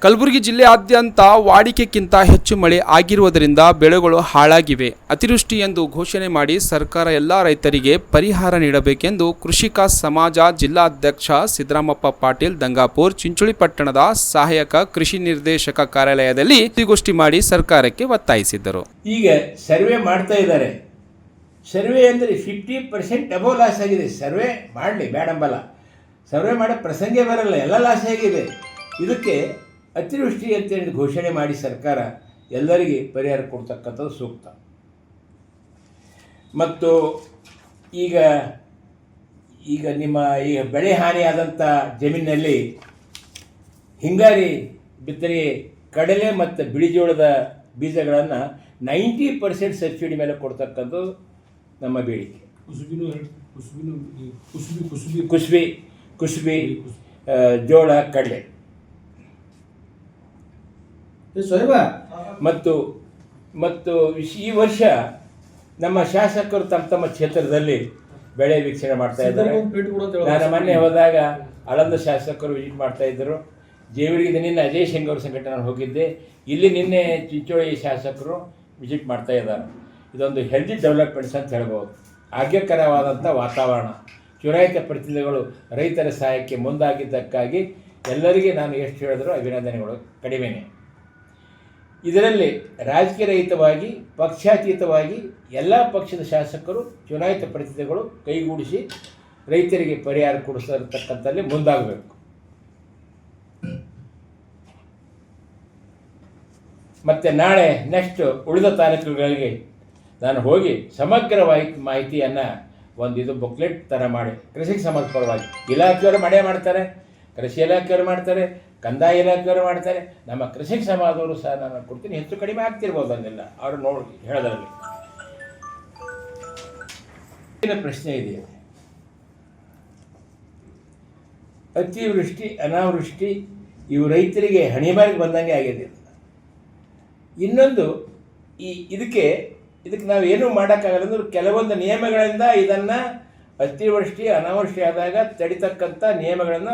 ಕಲಬುರಗಿ ಜಿಲ್ಲೆಯಾದ್ಯಂತ ವಾಡಿಕೆಗಿಂತ ಹೆಚ್ಚು ಮಳೆ ಆಗಿರುವುದರಿಂದ ಬೆಳೆಗಳು ಹಾಳಾಗಿವೆ. ಅತಿವೃಷ್ಟಿ ಎಂದು ಘೋಷಣೆ ಮಾಡಿ ಸರ್ಕಾರ ಎಲ್ಲ ರೈತರಿಗೆ ಪರಿಹಾರ ನೀಡಬೇಕೆಂದು ಕೃಷಿಕ ಸಮಾಜ ಜಿಲ್ಲಾಧ್ಯಕ್ಷ ಸಿದ್ದರಾಮಪ್ಪ ಪಾಟೀಲ್ ದಂಗಾಪುರ್ ಚಿಂಚೋಳಿ ಪಟ್ಟಣದ ಸಹಾಯಕ ಕೃಷಿ ನಿರ್ದೇಶಕ ಕಾರ್ಯಾಲಯದಲ್ಲಿ ಸುದ್ದಿಗೋಷ್ಠಿ ಮಾಡಿ ಸರ್ಕಾರಕ್ಕೆ ಒತ್ತಾಯಿಸಿದ್ದರು. ಈಗ ಸರ್ವೆ ಮಾಡ್ತಾ ಇದ್ದಾರೆ. ಸರ್ವೆ ಅಂದರೆ 50% ಅಬೋವ್ ಲಾಸ್ ಆಗಿದೆ. ಸರ್ವೆ ಮಾಡಲಿ ಬೇಡಂಬಲ್ಲ, ಸರ್ವೆ ಮಾಡೋ ಪ್ರಸಂಗ ಬರಲ್ಲ, ಎಲ್ಲ ಲಾಸ್ ಆಗಿದೆ. ಇದಕ್ಕೆ ಅತಿವೃಷ್ಟಿ ಅಂತೇಳಿ ಘೋಷಣೆ ಮಾಡಿ ಸರ್ಕಾರ ಎಲ್ಲರಿಗೆ ಪರಿಹಾರ ಕೊಡ್ತಕ್ಕಂಥದ್ದು ಸೂಕ್ತ. ಮತ್ತು ಈಗ ನಿಮ್ಮ ಈ ಬೆಳೆ ಹಾನಿಯಾದಂಥ ಜಮೀನಿನಲ್ಲಿ ಹಿಂಗಾರಿ ಬಿತ್ತನೆ ಕಡಲೆ ಮತ್ತು ಬಿಳಿಜೋಳದ ಬೀಜಗಳನ್ನು 90% ಸಬ್ಸಿಡಿ ಮೇಲೆ ಕೊಡ್ತಕ್ಕಂಥದ್ದು ನಮ್ಮ ಬೇಡಿಕೆ. ಕುಸುಬಿ ಜೋಳ ಕಡಲೆ ಮತ್ತು ಈ ವರ್ಷ ನಮ್ಮ ಶಾಸಕರು ತಮ್ಮ ಕ್ಷೇತ್ರದಲ್ಲಿ ಬೆಳೆ ವೀಕ್ಷಣೆ ಮಾಡ್ತಾ ಇದ್ದಾರೆ. ನಾನು ಮೊನ್ನೆ ಹೋದಾಗ ಆಳಂದ ಶಾಸಕರು ವಿಸಿಟ್ ಮಾಡ್ತಾ ಇದ್ದರು. ಜೇವರಿಗೆ ನಿನ್ನೆ ಅಜಯ್ ಸಿಂಗ್ ಅವ್ರ ಸಂಘಟನೆ ಹೋಗಿದ್ದೆ. ಇಲ್ಲಿ ನಿನ್ನೆ ಚಿಂಚೋಳಿ ಶಾಸಕರು ವಿಸಿಟ್ ಮಾಡ್ತಾ ಇದ್ದಾರೆ. ಇದೊಂದು ಹೆಲ್ದಿ ಡೆವಲಪ್ಮೆಂಟ್ಸ್ ಅಂತ ಹೇಳ್ಬೋದು. ಆರೋಗ್ಯಕರವಾದಂಥ ವಾತಾವರಣ, ಚುನಾಯಿತ ಪ್ರತಿನಿಧಿಗಳು ರೈತರ ಸಹಾಯಕ್ಕೆ ಮುಂದಾಗಿದ್ದಕ್ಕಾಗಿ ಎಲ್ಲರಿಗೆ ನಾನು ಎಷ್ಟು ಹೇಳಿದ್ರು ಅಭಿನಂದನೆಗಳು ಕಡಿಮೆನೇ. ಇದರಲ್ಲಿ ರಾಜಕೀಯ ರಹಿತವಾಗಿ ಪಕ್ಷಾತೀತವಾಗಿ ಎಲ್ಲ ಪಕ್ಷದ ಶಾಸಕರು ಚುನಾಯಿತ ಪ್ರತಿನಿಧಿಗಳು ಕೈಗೂಡಿಸಿ ರೈತರಿಗೆ ಪರಿಹಾರ ಕೊಡಿಸಿರ್ತಕ್ಕಂಥಲ್ಲಿ ಮುಂದಾಗಬೇಕು. ಮತ್ತು ನಾಳೆ ನೆಕ್ಸ್ಟ್ ಉಳಿದ ತಾಲೂಕುಗಳಿಗೆ ನಾನು ಹೋಗಿ ಸಮಗ್ರವಾಗಿ ಮಾಹಿತಿಯನ್ನು ಇದು ಬುಕ್ಲೆಟ್ ಥರ ಮಾಡಿ ಕೃಷಿಗೆ ಸಮಾಜ ಪರವಾಗಿ ಇಲಾಖೆಯವರು ಮಾಡ್ತಾರೆ, ಕೃಷಿ ಇಲಾಖೆಯವರು ಮಾಡ್ತಾರೆ, ಕಂದಾಯ ಇಲಾಖೆಯವರು ಮಾಡ್ತಾರೆ. ನಮ್ಮ ಕೃಷಿಕ ಸಮಾಜದವರು ಸಹ ನಾನು ಕೊಡ್ತೀನಿ. ಹೆಚ್ಚು ಕಡಿಮೆ ಆಗ್ತಿರ್ಬೋದು ಅದನ್ನೆಲ್ಲ ಅವರು ನೋಡಿ ಹೇಳೋದ್ರಲ್ಲಿ. ಪ್ರಶ್ನೆ ಇದೆ, ಅತಿವೃಷ್ಟಿ ಅನಾವೃಷ್ಟಿ ಇವು ರೈತರಿಗೆ ಹಣಿಬಾರಿಗೆ ಬಂದಂಗೆ ಆಗಿದೆ. ಇನ್ನೊಂದು ಇದಕ್ಕೆ ನಾವು ಏನೂ ಮಾಡೋಕ್ಕಾಗಲ್ಲ. ಅಂದ್ರೆ ಕೆಲವೊಂದು ನಿಯಮಗಳಿಂದ ಇದನ್ನು ಅತಿವೃಷ್ಟಿ ಅನಾವೃಷ್ಟಿ ಆದಾಗ ತಡಿತಕ್ಕಂಥ ನಿಯಮಗಳನ್ನು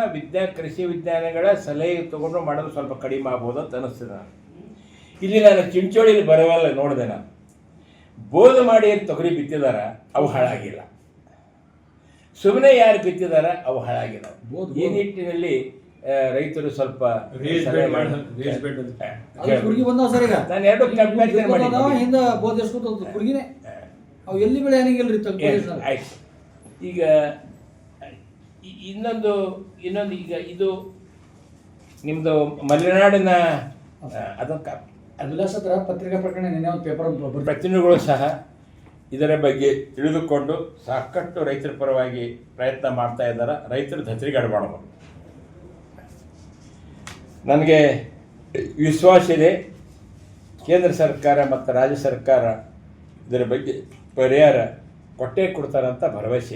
ಕೃಷಿ ವಿಜ್ಞಾನಿಗಳ ಸಲಹೆ ತೊಗೊಂಡು ಮಾಡೋದು ಸ್ವಲ್ಪ ಕಡಿಮೆ ಆಗ್ಬೋದು ಅಂತ ಅನ್ನಿಸ್ತದೆ. ಇಲ್ಲಿ ನಾನು ಚಿಂಚೋಳಿಲಿ ಬರವಲ್ಲ ನೋಡಿದೆ. ನಾನು ಬೋಧು ಮಾಡಿ ಏನು ತೊಗರಿ ಬಿತ್ತಿದಾರ ಅವು ಹಾಳಾಗಿಲ್ಲ, ಸುಮ್ಮನೆ ಯಾರು ಬಿತ್ತಿದಾರ ಅವು ಹಾಳಾಗಿಲ್ಲ. ಈ ನಿಟ್ಟಿನಲ್ಲಿ ರೈತರು ಸ್ವಲ್ಪ ನಾನು ಎರಡು ಆಯ್ತು. ಈಗ ಇನ್ನೊಂದು ಈಗ ಇದು ನಿಮ್ಮದು ಮಲೆನಾಡಿನ ಅದಕ್ಕೆ ಪತ್ರಿಕಾ ಪ್ರಕರಣ ಪ್ರತಿನಿಧಿಗಳು ಸಹ ಇದರ ಬಗ್ಗೆ ತಿಳಿದುಕೊಂಡು ಸಾಕಷ್ಟು ರೈತರ ಪರವಾಗಿ ಪ್ರಯತ್ನ ಮಾಡ್ತಾ ಇದ್ದಾರೆ. ರೈತರು ಧತ್ರಿಗಾಡಬಾರ್ದು. ನನಗೆ ವಿಶ್ವಾಸ ಇದೆ ಕೇಂದ್ರ ಸರ್ಕಾರ ಮತ್ತು ರಾಜ್ಯ ಸರ್ಕಾರ ಇದರ ಬಗ್ಗೆ ಪರಿಹಾರ ಕೊಟ್ಟೇ ಕೊಡ್ತಾರಂತ ಭರವಸೆ.